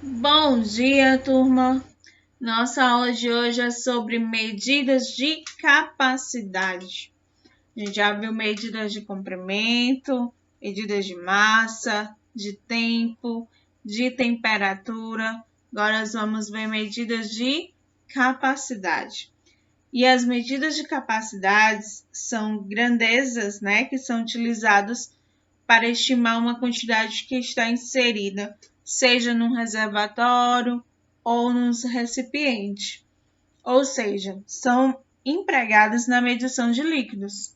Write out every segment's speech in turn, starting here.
Bom dia, turma! Nossa aula de hoje é sobre medidas de capacidade. A gente já viu medidas de comprimento, medidas de massa, de tempo, de temperatura. Agora nós vamos ver medidas de capacidade. E as medidas de capacidade são grandezas, que são utilizadas para estimar uma quantidade que está inserida, seja num reservatório ou num recipiente. Ou seja, são empregadas na medição de líquidos.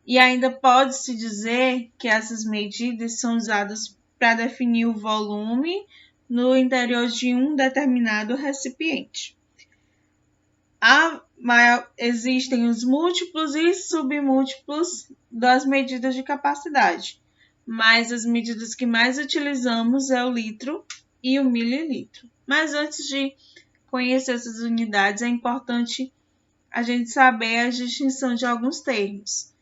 E ainda pode-se dizer que essas medidas são usadas para definir o volume no interior de um determinado recipiente. Existem os múltiplos e submúltiplos das medidas de capacidade, mas as medidas que mais utilizamos é o litro e o mililitro. Mas antes de conhecer essas unidades, é importante a gente saber a distinção de alguns termos.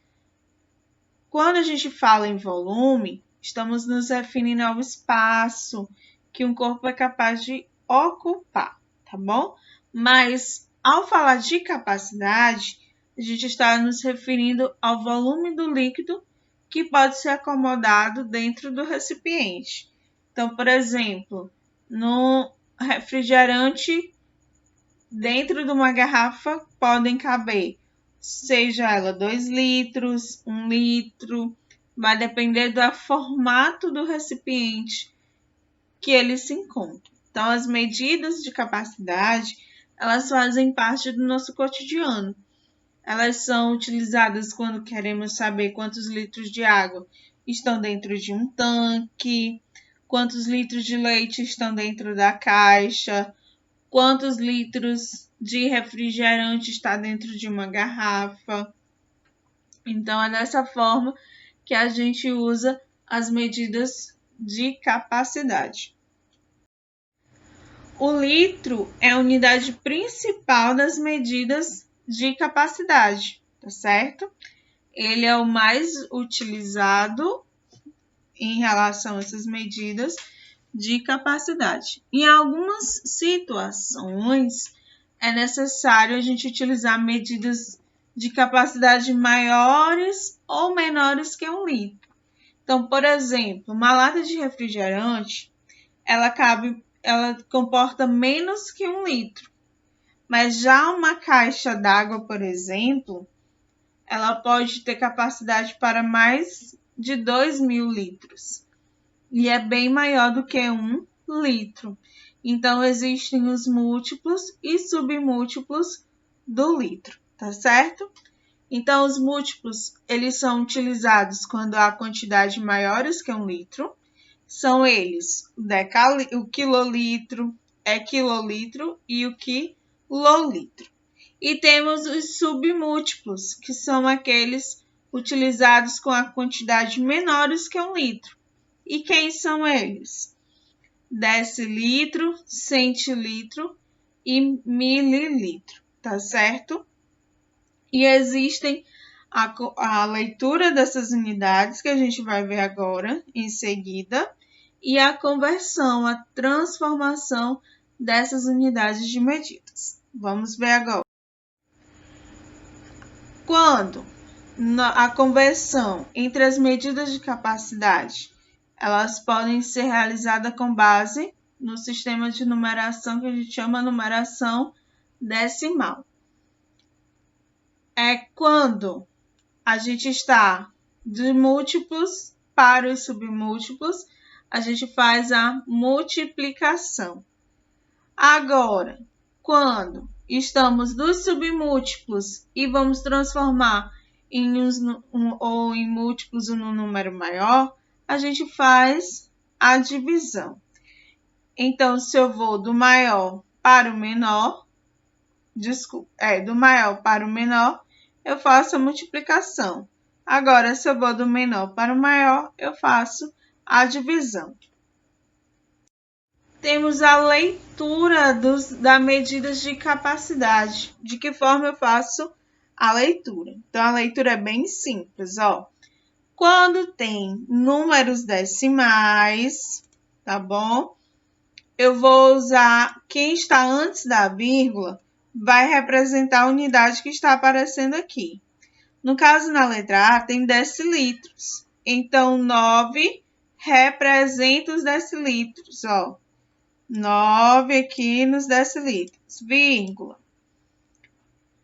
Quando a gente fala em volume, estamos nos referindo ao espaço que um corpo é capaz de ocupar, tá bom? Mas ao falar de capacidade, a gente está nos referindo ao volume do líquido que pode ser acomodado dentro do recipiente. Então, por exemplo, no refrigerante, dentro de uma garrafa podem caber, seja ela 2 litros, 1 litro, vai depender do formato do recipiente que ele se encontra. Então, as medidas de capacidade, elas fazem parte do nosso cotidiano. Elas são utilizadas quando queremos saber quantos litros de água estão dentro de um tanque, quantos litros de leite estão dentro da caixa, quantos litros de refrigerante está dentro de uma garrafa. Então, é dessa forma que a gente usa as medidas de capacidade. O litro é a unidade principal das medidas de capacidade, tá certo? Ele é o mais utilizado em relação a essas medidas de capacidade. Em algumas situações, é necessário a gente utilizar medidas de capacidade maiores ou menores que 1 litro. Então, por exemplo, uma lata de refrigerante, ela comporta menos que 1 litro. Mas já uma caixa d'água, por exemplo, ela pode ter capacidade para mais de 2.000 litros. E é bem maior do que 1 litro. Então, existem os múltiplos e submúltiplos do litro, tá certo? Então, os múltiplos, eles são utilizados quando há quantidade maiores que 1 litro. São eles o quilolitro, hectolitro e o quilolitro. E temos os submúltiplos, que são aqueles utilizados com a quantidade menores que 1 litro. E quem são eles? Decilitro, centilitro e mililitro, tá certo? E existem a leitura dessas unidades, que a gente vai ver agora em seguida, e a conversão, a transformação dessas unidades de medidas. Vamos ver agora. Quando a conversão entre as medidas de capacidade, elas podem ser realizadas com base no sistema de numeração que a gente chama numeração decimal. É quando a gente está de múltiplos para os submúltiplos, a gente faz a multiplicação. Agora, quando estamos dos submúltiplos e vamos transformar em múltiplos num número maior, a gente faz a divisão. Então, se eu vou do maior para o menor, do maior para o menor, eu faço a multiplicação. Agora, se eu vou do menor para o maior, eu faço a divisão. Temos a leitura das medidas de capacidade. De que forma eu faço a leitura? Então, a leitura é bem simples, ó. Quando tem números decimais, tá bom? eu vou usar quem está antes da vírgula, vai representar a unidade que está aparecendo aqui. No caso, na letra A, tem decilitros. Então, 9 representa os decilitros, ó. 9 aqui nos decilitros, vírgula.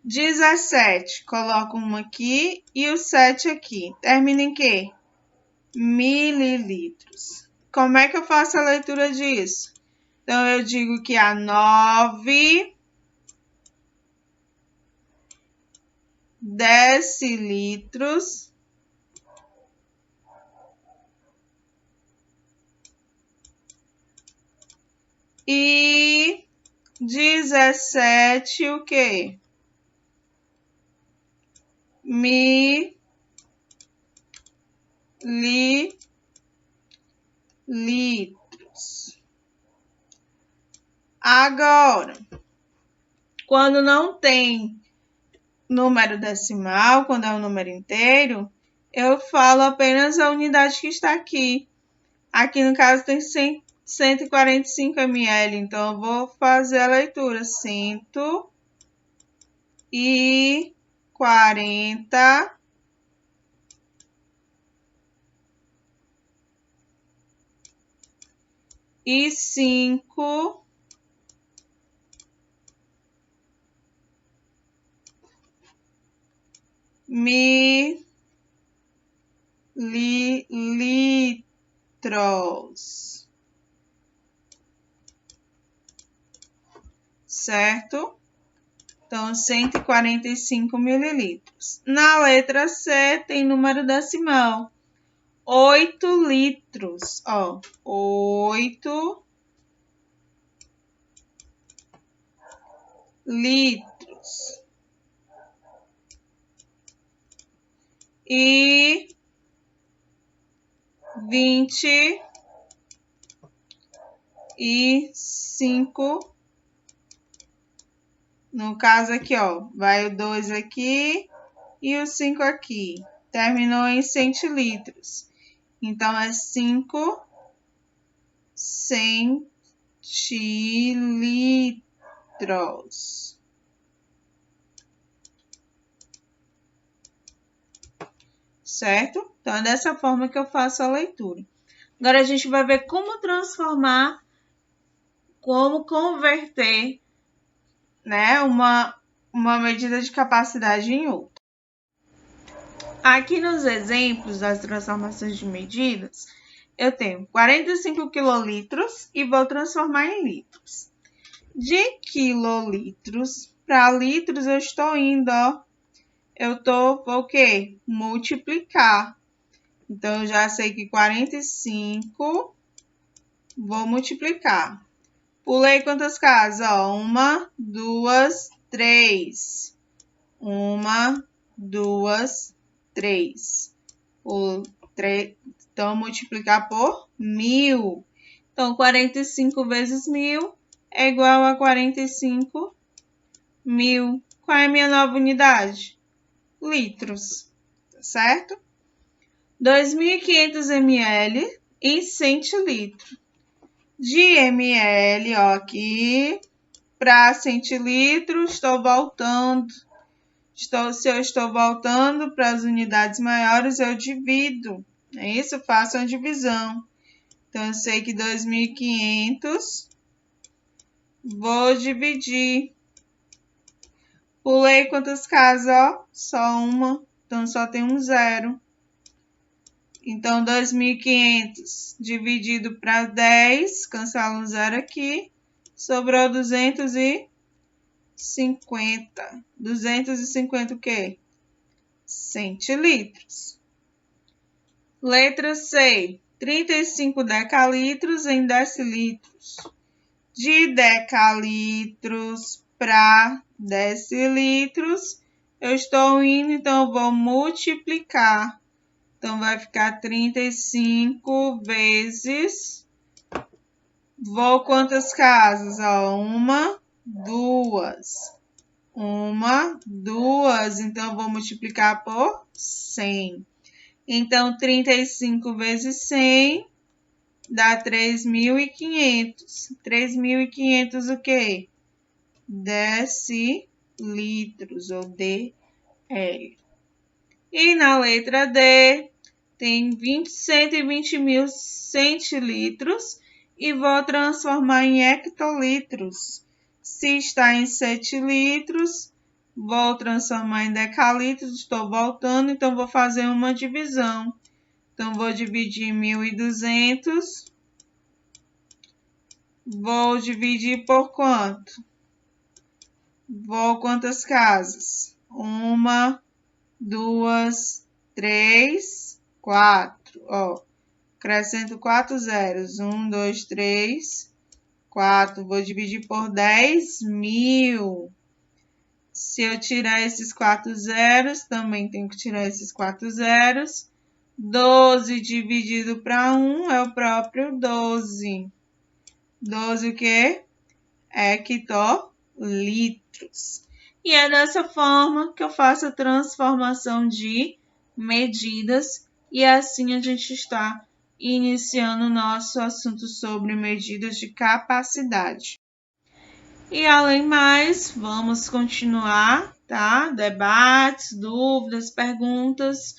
17, coloco uma aqui e o 7 aqui. Termina em quê? Mililitros. Como é que eu faço a leitura disso? Então, eu digo que há 9 decilitros e 17 o quê? Mililitros. Agora, quando não tem número decimal, quando é um número inteiro, eu falo apenas a unidade que está aqui. Aqui no caso tem 145 ml, então eu vou fazer a leitura. 140 e 5 mililitros, certo? Então, 145 mililitros. Na letra C tem número decimal, 8 litros, ó, 8 litros. E 25, no caso aqui, ó, vai o 2 aqui e o 5 aqui. Terminou em centilitros. Então, é 5 centilitros. Certo? Então, é dessa forma que eu faço a leitura. Agora, a gente vai ver como transformar, como converter, né, uma medida de capacidade em outra. Aqui nos exemplos das transformações de medidas, eu tenho 45 quilolitros e vou transformar em litros. De quilolitros para litros, eu estou indo, ó. Vou o quê? Multiplicar. Então, eu já sei que 45, vou multiplicar. Pulei quantas casas? Ó, 1, 2, 3. 1, 2, 3. Então, multiplicar por 1000. Então, 45 vezes 1000 é igual a 45 mil. Qual é a minha nova unidade? Litros, certo? 2.500 ml em centilitro. De ml, ó, aqui, para centilitro, estou voltando. Se eu estou voltando para as unidades maiores, eu divido. É isso? Eu faço uma divisão. Então, eu sei que 2.500, vou dividir. Pulei quantas casas, ó? Só uma, então só tem um zero. Então, 2.500 dividido para 10, cancela um zero aqui, sobrou 250. 250 o quê? Centilitros. Letra C, 35 decalitros em decilitros. De decalitros para decilitros, eu estou indo, então eu vou multiplicar. Então, vai ficar 35 vezes... Vou quantas casas? Ó, 1, 2. 1, 2. Então, eu vou multiplicar por 100. Então, 35 vezes 100 dá 3.500. 3.500 o quê? Decilitros, ou DL. E na letra D, tem 120 mil centilitros e vou transformar em hectolitros. Se está em centilitros, vou transformar em decalitros, estou voltando, então vou fazer uma divisão. Então, vou dividir 1.200, vou dividir por quanto? Vou quantas casas? 1, 2, 3, 4. Ó, acrescento 4 zeros. 1, 2, 3, 4. Vou dividir por 10.000. Se eu tirar esses 4 zeros, também tenho que tirar esses 4 zeros. 12 dividido para 1 é o próprio 12. 12 o quê? Hectolitros. E é dessa forma que eu faço a transformação de medidas e assim a gente está iniciando o nosso assunto sobre medidas de capacidade. E além mais, vamos continuar, tá? Debates, dúvidas, perguntas,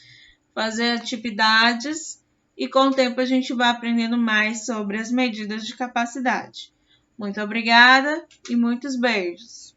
fazer atividades e com o tempo a gente vai aprendendo mais sobre as medidas de capacidade. Muito obrigada e muitos beijos!